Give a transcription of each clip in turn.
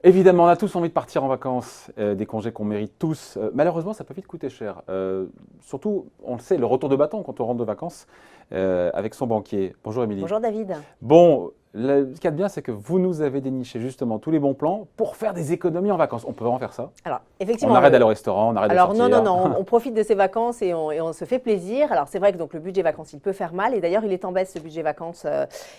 Évidemment, on a tous envie de partir en vacances, des congés qu'on mérite tous. Malheureusement, ça peut vite coûter cher. Surtout, on le sait, le retour de bâton quand on rentre de vacances avec son banquier. Bonjour Émilie. Bonjour David. Bon, ce qu'il y a de bien, c'est que vous nous avez déniché justement tous les bons plans pour faire des économies en vacances. On peut vraiment faire ça? Alors, effectivement. On arrête d'aller au restaurant, on arrête de sortir. Non, on profite de ces vacances et on se fait plaisir. Alors, c'est vrai que donc, le budget vacances, il peut faire mal. Et d'ailleurs, il est en baisse, ce budget vacances.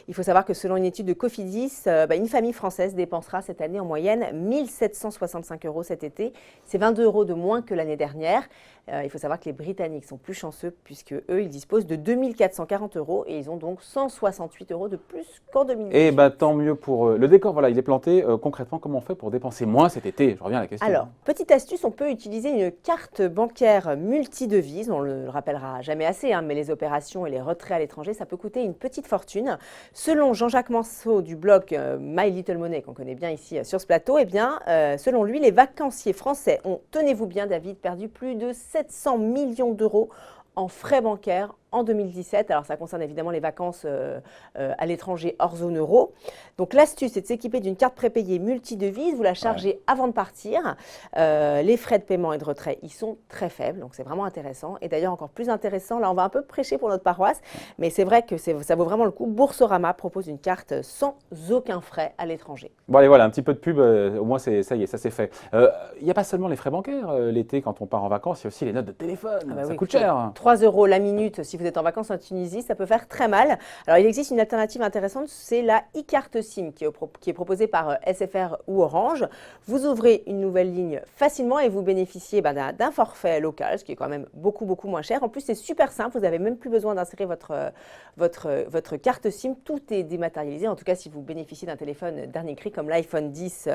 Il faut savoir que selon une étude de Cofidis, une famille française dépensera cette année en moyenne 1 765 € cet été. C'est 22 € de moins que l'année dernière. Il faut savoir que les Britanniques sont plus chanceux puisque eux, ils disposent de 2 440 € et ils ont donc 168 € de plus qu'en 2018. Et tant mieux pour eux. Le décor, voilà, il est planté. Concrètement, comment on fait pour dépenser moins cet été? Je reviens à la question. Alors, petite astuce, on peut utiliser une carte bancaire multidevise. On ne le rappellera jamais assez, mais les opérations et les retraits à l'étranger, ça peut coûter une petite fortune. Selon Jean-Jacques Manceau du blog My Little Money, qu'on connaît bien ici sur ce plateau, selon lui, les vacanciers français ont, tenez-vous bien David, perdu plus de 700 millions d'euros en frais bancaires en 2017. Alors, ça concerne évidemment les vacances à l'étranger hors zone euro. Donc, l'astuce, c'est de s'équiper d'une carte prépayée multidevise. Vous la chargez avant de partir. Les frais de paiement et de retrait, ils sont très faibles. Donc, c'est vraiment intéressant. Et d'ailleurs, encore plus intéressant, là, on va un peu prêcher pour notre paroisse. Mais c'est vrai que ça vaut vraiment le coup. Boursorama propose une carte sans aucun frais à l'étranger. Bon, allez, voilà, un petit peu de pub. Au moins, ça y est, ça c'est fait. Il n'y a pas seulement les frais bancaires l'été quand on part en vacances. Il y a aussi les notes de téléphone. Ça coûte cher. 3 € la minute si vous êtes en vacances en Tunisie, ça peut faire très mal. Alors, il existe une alternative intéressante, c'est la e-carte SIM qui est proposée par SFR ou Orange. Vous ouvrez une nouvelle ligne facilement et vous bénéficiez d'un forfait local, ce qui est quand même beaucoup moins cher. En plus, c'est super simple, vous n'avez même plus besoin d'insérer votre carte SIM. Tout est dématérialisé, en tout cas si vous bénéficiez d'un téléphone dernier cri comme l'iPhone 10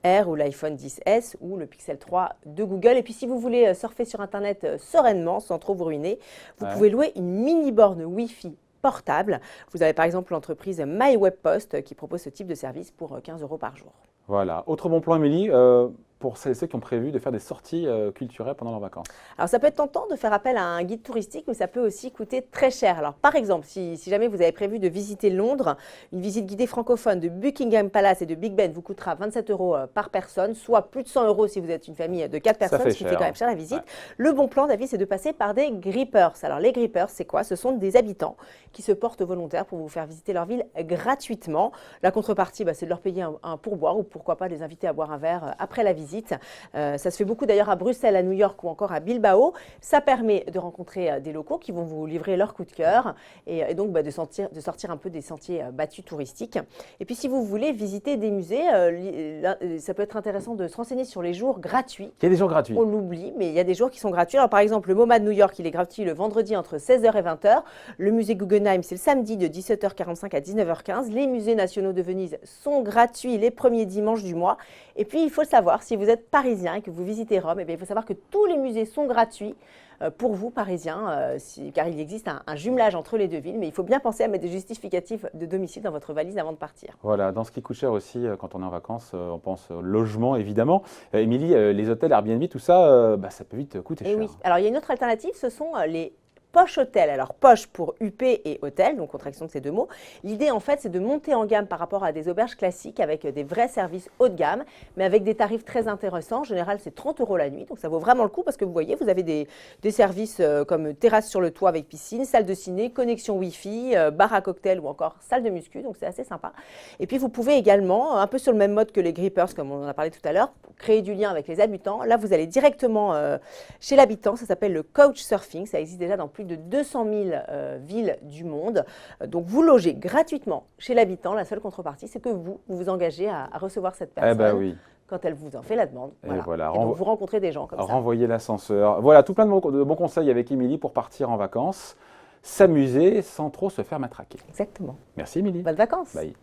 R ou l'iPhone 10S ou le Pixel 3 de Google. Et puis, si vous voulez surfer sur Internet sereinement, sans trop vous ruiner, vous pouvez louer une mini-borne Wi-Fi portable. Vous avez par exemple l'entreprise MyWebPost qui propose ce type de service pour 15 € par jour. Voilà. Autre bon plan, Émilie, pour celles et ceux qui ont prévu de faire des sorties culturelles pendant leurs vacances. Alors, ça peut être tentant de faire appel à un guide touristique, mais ça peut aussi coûter très cher. Alors, par exemple, si jamais vous avez prévu de visiter Londres, une visite guidée francophone de Buckingham Palace et de Big Ben vous coûtera 27 € par personne, soit plus de 100 € si vous êtes une famille de 4 personnes, ce qui fait quand même cher la visite. Ouais. Le bon plan, David, c'est de passer par des grippers. Alors, les grippers, c'est quoi? Ce sont des habitants qui se portent volontaires pour vous faire visiter leur ville gratuitement. La contrepartie, c'est de leur payer un pourboire ou pourquoi pas les inviter à boire un verre après la visite. Ça se fait beaucoup d'ailleurs à Bruxelles, à New York ou encore à Bilbao. Ça permet de rencontrer des locaux qui vont vous livrer leur coup de cœur et donc de sortir un peu des sentiers battus touristiques. Et puis si vous voulez visiter des musées, ça peut être intéressant de se renseigner sur les jours gratuits. Il y a des jours gratuits. On l'oublie, mais il y a des jours qui sont gratuits. Alors par exemple, le MoMA de New York, il est gratuit le vendredi entre 16h et 20h. Le musée Guggenheim, c'est le samedi de 17h45 à 19h15. Les musées nationaux de Venise sont gratuits les premiers dimanches du mois. Et puis il faut le savoir, si vous êtes parisien et que vous visitez Rome, il faut savoir que tous les musées sont gratuits pour vous, parisiens, car il existe un jumelage entre les deux villes. Mais il faut bien penser à mettre des justificatifs de domicile dans votre valise avant de partir. Voilà, dans ce qui coûte cher aussi, quand on est en vacances, on pense au logement, évidemment. Émilie, les hôtels, Airbnb, tout ça, ça peut vite coûter cher. Et oui, alors il y a une autre alternative, ce sont les poche hôtel. Alors poche pour UP et hôtel, donc contraction de ces deux mots. L'idée en fait c'est de monter en gamme par rapport à des auberges classiques avec des vrais services haut de gamme, mais avec des tarifs très intéressants. En général c'est 30 € la nuit, donc ça vaut vraiment le coup parce que vous voyez, vous avez des services comme terrasse sur le toit avec piscine, salle de ciné, connexion Wi-Fi, bar à cocktail ou encore salle de muscu, donc c'est assez sympa. Et puis vous pouvez également, un peu sur le même mode que les grippers comme on en a parlé tout à l'heure, créer du lien avec les habitants. Là vous allez directement chez l'habitant, ça s'appelle le Couchsurfing, ça existe déjà dans plus de 200 000 villes du monde. Donc, vous logez gratuitement chez l'habitant. La seule contrepartie, c'est que vous vous engagez à recevoir cette personne quand elle vous en fait la demande. Et donc, vous rencontrez des gens comme ça. Renvoyer l'ascenseur. Voilà, tout plein de bons conseils avec Émilie pour partir en vacances, s'amuser sans trop se faire matraquer. Exactement. Merci Émilie. Bonnes vacances. Bye.